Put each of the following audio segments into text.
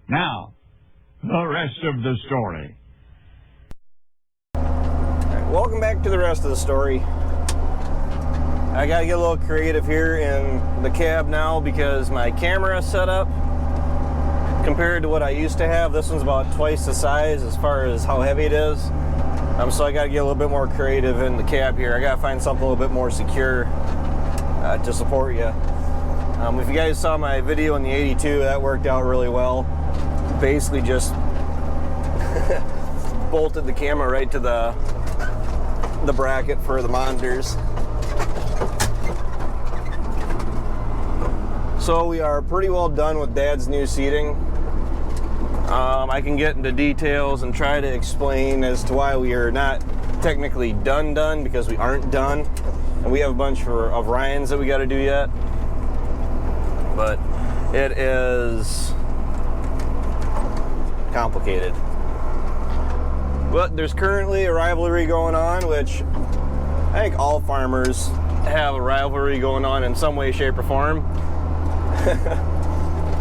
Now, the rest of the story. Welcome back to the rest of the story. I gotta get a little creative here in the cab now because my camera setup, compared to what I used to have, this one's about twice the size as far as how heavy it is. So I gotta get a little bit more creative in the cab here. I gotta find something a little bit more secure to support you. If you guys saw my video in the 82, that worked out really well. Basically just bolted the camera right to the bracket for the monitors. So we are pretty well done with Dad's new seating. I can get into details and try to explain as to why we are not technically done because we aren't done, and we have a bunch of Ryans that we got to do yet. But it is complicated. But there's currently a rivalry going on, which I think all farmers have a rivalry going on in some way, shape, or form.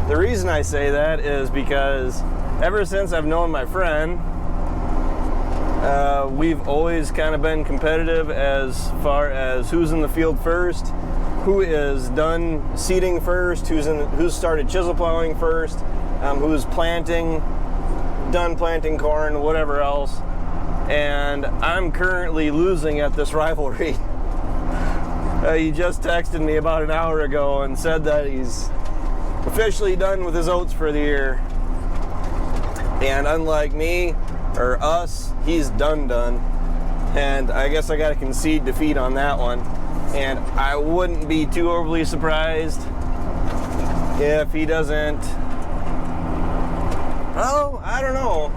The reason I say that is because ever since I've known my friend, we've always kind of been competitive as far as who's in the field first, who is done seeding first, who's started chisel plowing first, who's done planting corn, whatever else. And I'm currently losing at this rivalry. He just texted me about an hour ago and said that he's officially done with his oats for the year. And unlike me, or us, he's done. And I guess I gotta concede defeat on that one. And I wouldn't be too overly surprised if he doesn't. Oh, I don't know.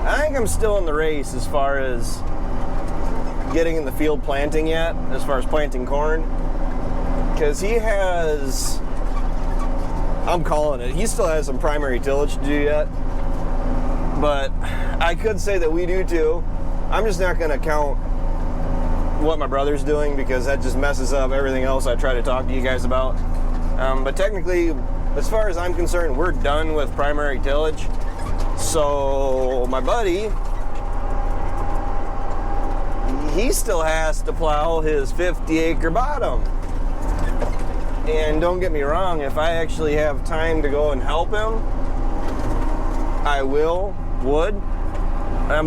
I think I'm still in the race as far as getting in the field planting yet, as far as planting corn. Because he has, I'm calling it, he still has some primary tillage to do yet. But I could say that we do too. I'm just not gonna count what my brother's doing because that just messes up everything else I try to talk to you guys about. But technically, as far as I'm concerned, we're done with primary tillage. So my buddy, he still has to plow his 50-acre bottom. And don't get me wrong, if I actually have time to go and help him, I would.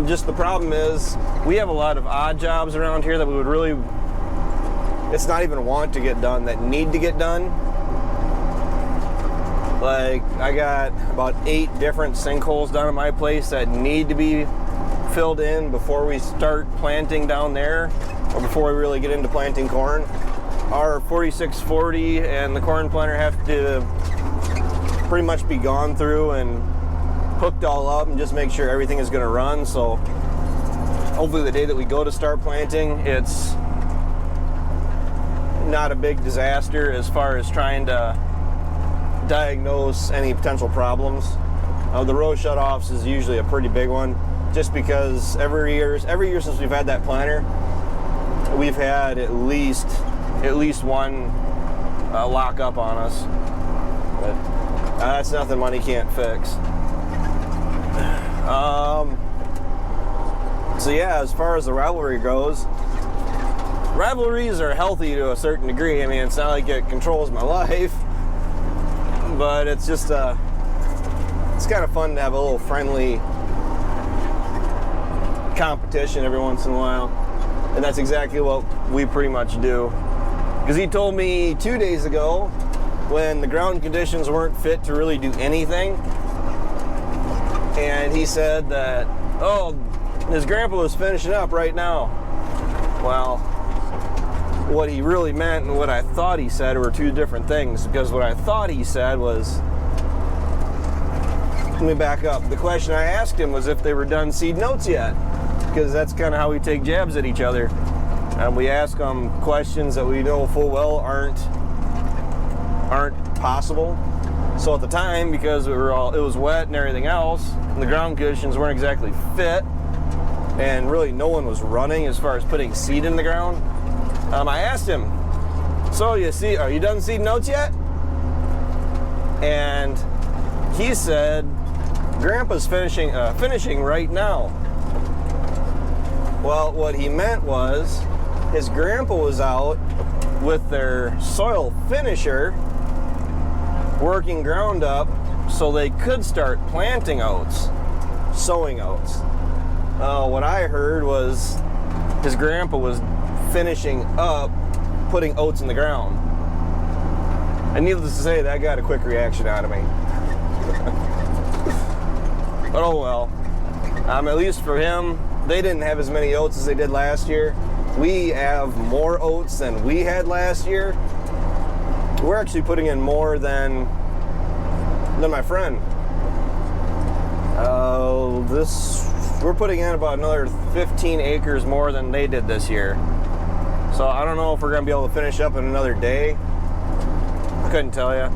Just the problem is, we have a lot of odd jobs around here that we would really, it's not even want to get done, that need to get done. Like, I got about 8 different sinkholes down at my place that need to be filled in before we start planting down there, or before we really get into planting corn. Our 4640 and the corn planter have to pretty much be gone through and hooked all up and just make sure everything is going to run. So hopefully the day that we go to start planting, it's not a big disaster as far as trying to diagnose any potential problems. The row shutoffs is usually a pretty big one, just because every year since we've had that planter, we've had at least one lock up on us. But that's nothing money can't fix. So yeah, as far as the rivalry goes, rivalries are healthy to a certain degree. I mean, it's not like it controls my life, but it's just it's kind of fun to have a little friendly competition every once in a while. And that's exactly what we pretty much do. Because he told me 2 days ago, when the ground conditions weren't fit to really do anything, and he said that, oh, his grandpa was finishing up right now. Well, what he really meant and what I thought he said were two different things, because what I thought he said was, let me back up. The question I asked him was if they were done seed notes yet, because that's kind of how we take jabs at each other. We ask them questions that we know full well aren't possible. So at the time, because it was wet and everything else, and the ground conditions weren't exactly fit, and really no one was running as far as putting seed in the ground, I asked him, so are you done seed notes yet? And he said, Grandpa's finishing right now. Well, what he meant was his grandpa was out with their soil finisher working ground up so they could start planting oats, sowing oats. What I heard was his grandpa was finishing up putting oats in the ground. And needless to say, that got a quick reaction out of me. But oh well. At least for him, they didn't have as many oats as they did last year. We have more oats than we had last year. We're actually putting in more than my friend. We're putting in about another 15 acres more than they did this year. So I don't know if we're gonna be able to finish up in another day. I couldn't tell you.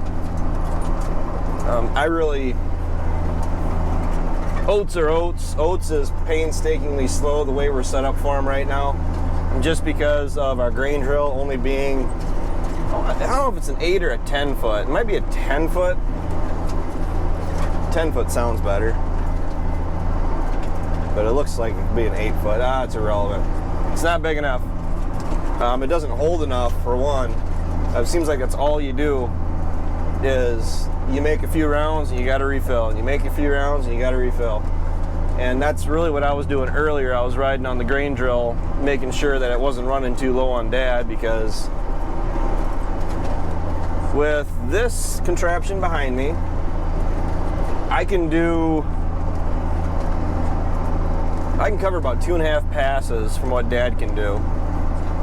Oats are oats. Oats is painstakingly slow the way we're set up for them right now. And just because of our grain drill only being, I don't know if it's an 8 or a 10 foot. It might be a 10 foot. 10 foot sounds better. But it looks like it could be an 8 foot. It's irrelevant. It's not big enough. It doesn't hold enough, for one. It seems like that's all you do is you make a few rounds and you got to refill, and you make a few rounds and you got to refill. And that's really what I was doing earlier. I was riding on the grain drill, making sure that it wasn't running too low on Dad, because with this contraption behind me, I can cover about 2.5 passes from what Dad can do.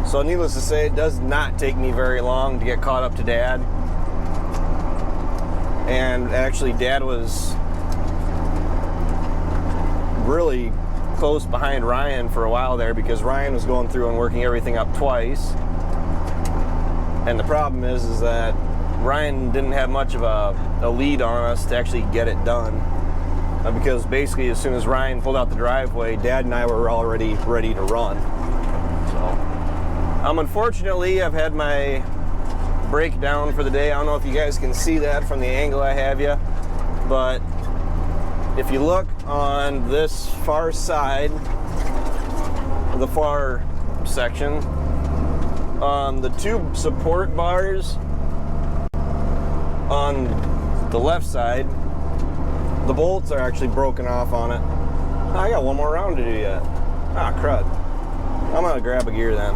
So needless to say, it does not take me very long to get caught up to Dad. And actually, Dad was really close behind Ryan for a while there, because Ryan was going through and working everything up twice. And the problem is that Ryan didn't have much of a lead on us to actually get it done. Because basically, as soon as Ryan pulled out the driveway, Dad and I were already ready to run. So, unfortunately, I've had my breakdown for the day. I don't know if you guys can see that from the angle I have you, but if you look on this far side, the far section, on the two support bars on the left side, the bolts are actually broken off on it. I got one more round to do yet. Crud. I'm gonna grab a gear then.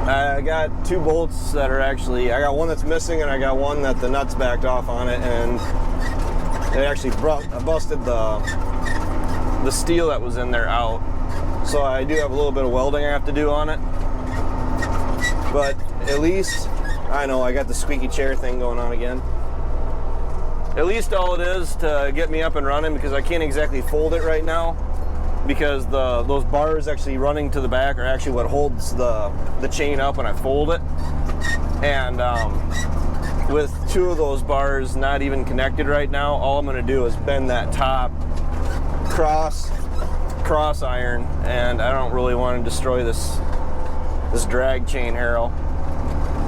I got two bolts that are actually, I got one that's missing and I got one that the nuts backed off on it, and it actually busted the steel that was in there out. So I do have a little bit of welding I have to do on it. But at least, I know I got the squeaky chair thing going on again. At least all it is to get me up and running, because I can't exactly fold it right now, because those bars actually running to the back are actually what holds the chain up when I fold it. And with two of those bars not even connected right now, all I'm going to do is bend that top cross iron, and I don't really want to destroy this drag chain harrow.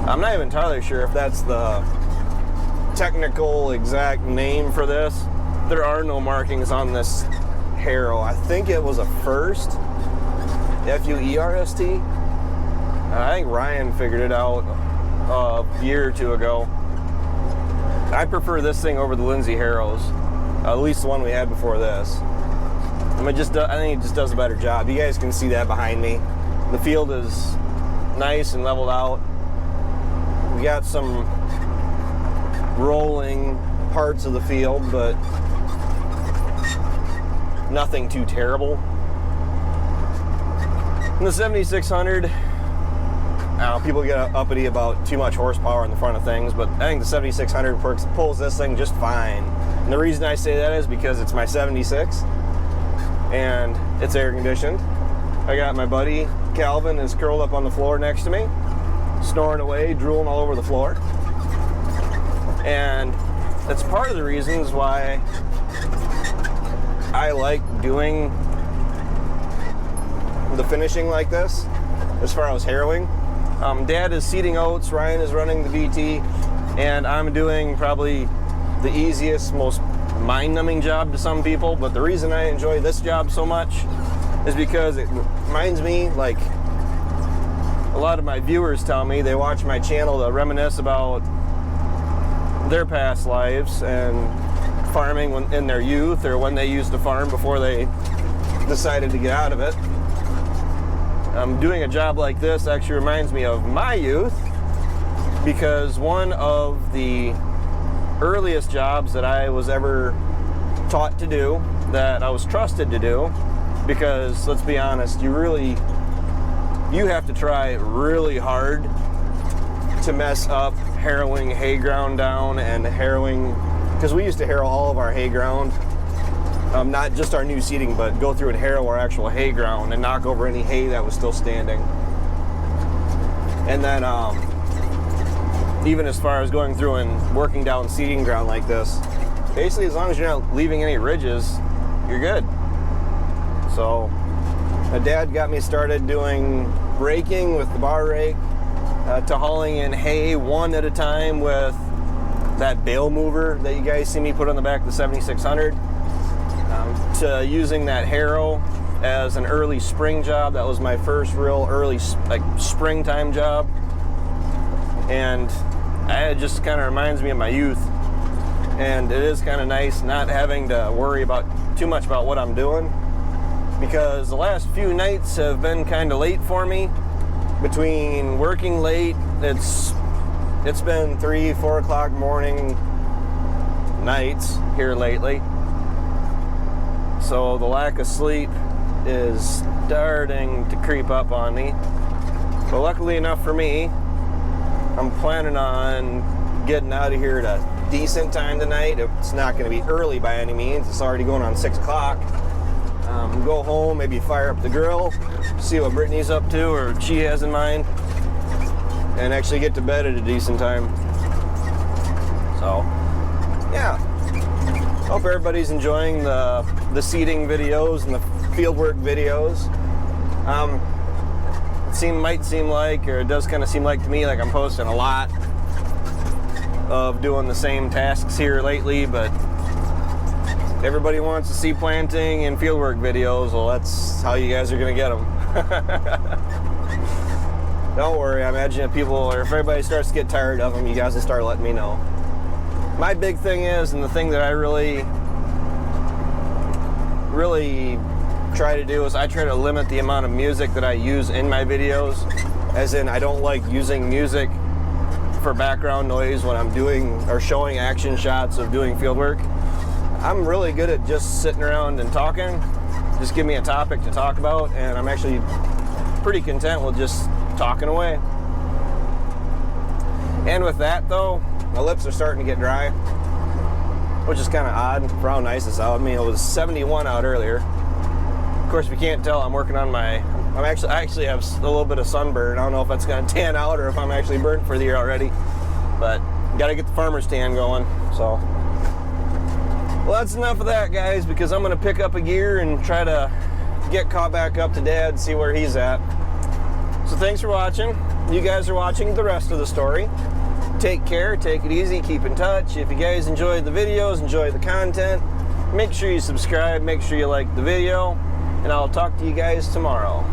I'm not even entirely sure if that's the technical exact name for this. There are no markings on this harrow. I think it was a First, F-U-E-R-S-T. I think Ryan figured it out a year or two ago. I prefer this thing over the Lindsay harrows, at least the one we had before this. I think it just does a better job. You guys can see that behind me. The field is nice and leveled out. We got some rolling parts of the field, but nothing too terrible. In the 7600, people get uppity about too much horsepower in the front of things, but I think the 7600 pulls this thing just fine. And the reason I say that is because it's my 76 and it's air conditioned. I got my buddy Calvin is curled up on the floor next to me, snoring away, drooling all over the floor. And that's part of the reasons why I like doing the finishing like this, as far as harrowing. Dad is seeding oats, Ryan is running the VT, and I'm doing probably the easiest, most mind-numbing job to some people, but the reason I enjoy this job so much is because it reminds me, like a lot of my viewers tell me, they watch my channel to reminisce about their past lives and farming in their youth, or when they used to farm before they decided to get out of it. Doing a job like this actually reminds me of my youth, because one of the earliest jobs that I was ever taught to do, that I was trusted to do, because let's be honest, you have to try really hard to mess up harrowing hay ground down and harrowing, because we used to harrow all of our hay ground, not just our new seeding, but go through and harrow our actual hay ground and knock over any hay that was still standing. And then even as far as going through and working down seeding ground like this, basically as long as you're not leaving any ridges, you're good. So my dad got me started doing raking with the bar rake, to hauling in hay one at a time with that bale mover that you guys see me put on the back of the 7600, to using that harrow as an early spring job. That was my first real early springtime job, and it just kind of reminds me of my youth. And it is kind of nice not having to worry about too much about what I'm doing, because the last few nights have been kind of late for me. Between working late, it's been 3-4 o'clock morning nights here lately, so the lack of sleep is starting to creep up on me. But luckily enough for me, I'm planning on getting out of here at a decent time tonight. It's not going to be early by any means. It's already going on 6 o'clock. Go home, maybe fire up the grill, see what Brittany's up to or she has in mind, and actually get to bed at a decent time. So, yeah. Hope everybody's enjoying the seeding videos and the fieldwork videos. Might seem like, or it does kind of seem like to me, like I'm posting a lot of doing the same tasks here lately, but everybody wants to see planting and fieldwork videos. Well, that's how you guys are going to get them. Don't worry, I imagine if everybody starts to get tired of them, you guys will start letting me know. My big thing is, and the thing that I really try to do, is I try to limit the amount of music that I use in my videos. As in, I don't like using music for background noise when I'm doing or showing action shots of doing fieldwork. I'm really good at just sitting around and talking. Just give me a topic to talk about, and I'm actually pretty content with just talking away. And with that though, my lips are starting to get dry, which is kind of odd for how nice it's out. I mean, it was 71 out earlier. Of course, if you can't tell, I'm working on I actually have a little bit of sunburn. I don't know if that's going to tan out or if I'm actually burnt for the year already, but got to get the farmer's tan going. So, well, that's enough of that, guys, because I'm going to pick up a gear and try to get caught back up to Dad, see where he's at. So thanks for watching. You guys are watching the rest of the story. Take care, take it easy, keep in touch. If you guys enjoyed the videos, enjoy the content, make sure you subscribe, make sure you like the video, and I'll talk to you guys tomorrow.